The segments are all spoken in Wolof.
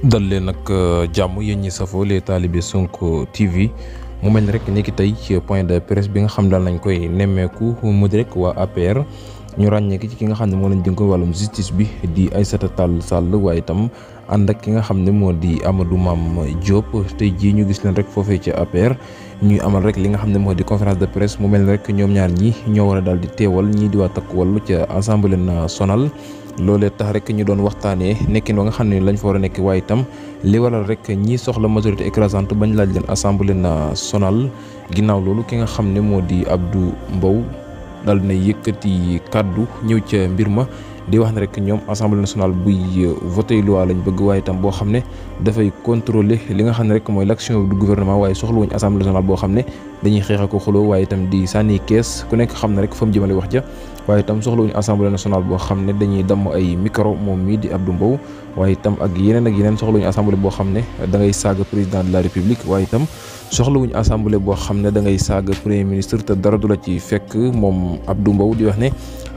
dal leen nag jàmm yéen ñi safoo les talibé Sonko TV mu mel ni rek ni ki tey ci point de presse bi nga xam daal nañ koy nemmeeku mu di rek waa APR ñu ràññee ki ci ki nga xam ne moo lañ dénkoon wàllum justice bi di Aïssata Tall Sall waaye itam ànd ak ki nga xam ne moo di Amadou Mame Diop tey jii ñu gis leen rek foofee ci APR ñuy amal rek li nga xam ne moo di conférence de presse mu mel ni rek ñoom ñaar ñi ñoo war a daal di teewal ñii di waa Takku Wallu ca Assemblée nationale. loolee tax rek ñu doon waxtaanee nekkin wa nga xam ne lañ fa war a nekk waaye itam li waral rek ñi soxla majorité écrasante bañ laaj leen Assemblée nationale ginnaaw loolu ki nga xam ne moo di Abdou Mbow daal dina yëkkati kàddu ñëw ca mbir ma di wax ne rek ñoom Assemblée nationale buy voté loi lañ bëgg waaye itam boo xam ne dafay contrôler li nga xam ne rek mooy l'action du gouvernement waaye soxla wuñ Assemblée nationale boo xam ne dañuy xeex ak xuloo waaye itam di sànni kees ku nekk xam ne rek fa mu jëmale wax ja waaye itam soxla wuñu Assemblée nationale boo xam ne dañuy damm ay micro moom mii di Abdou Mbow waaye itam ak yeneen soxla wuñu assemblée boo xam ne da ngay saaga président de la république waaye itam soxla wuñu assemblée boo xam ne da ngay saaga premier ministre te dara du la ci fekk moom Abdou Mbow di wax ne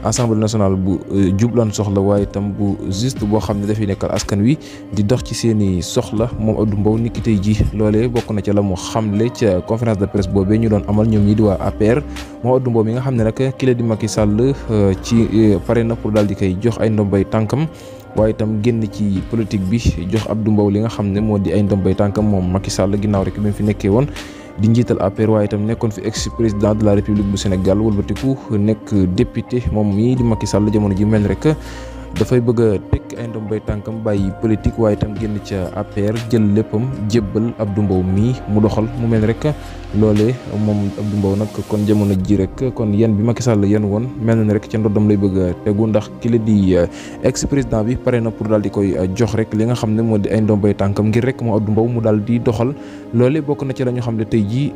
assemblée nationale bu jublan soxla waaye itam bu juste boo xam ne dafay nekkal askan wi di dox ci seeni soxla moom Abdou Mbow niki tey ji loolee bokk na ca la mu xamle ca conférence de presse boobee ñu doon amal ñoom ñi di waa APR moom Abdou Mbow mi nga xam ne nag ki la di Macky Sall ci pare na pour daal di koy jox ay ndombay tànkam waaye itam génn ci politique bi jox Abdou Mbow li nga xam ne moo di ay ndombay tànkam moom Macky Sall ginnaaw rek bi mu fi nekkee woon di njiital APR waaye itam nekkoon fi ex président de la république bu Sénégal wëlbatiku nekk député moom mii di Macky Sall jamono ji mel ni rek dafay bëgg a tekk ay ndombay tànkam bàyyi politique waaye itam génn ca APR jël léppam jébbal Abdou Mbow mii mu doxal mu mel ni rek loolee moom Abdou Mbow nag kon jamono ji rek kon yan bi Macky Sall yan woon mel na ni rek ca ndoddam lay bëgg a tegu ndax ki la di ex président bi pare na pour daal di koy jox rek li nga xam ne moo di ay ndombay tànkam ngir rek moom Abdou Mbow mu daal di doxal loolee bokk na ci la ñu xam ne tey jii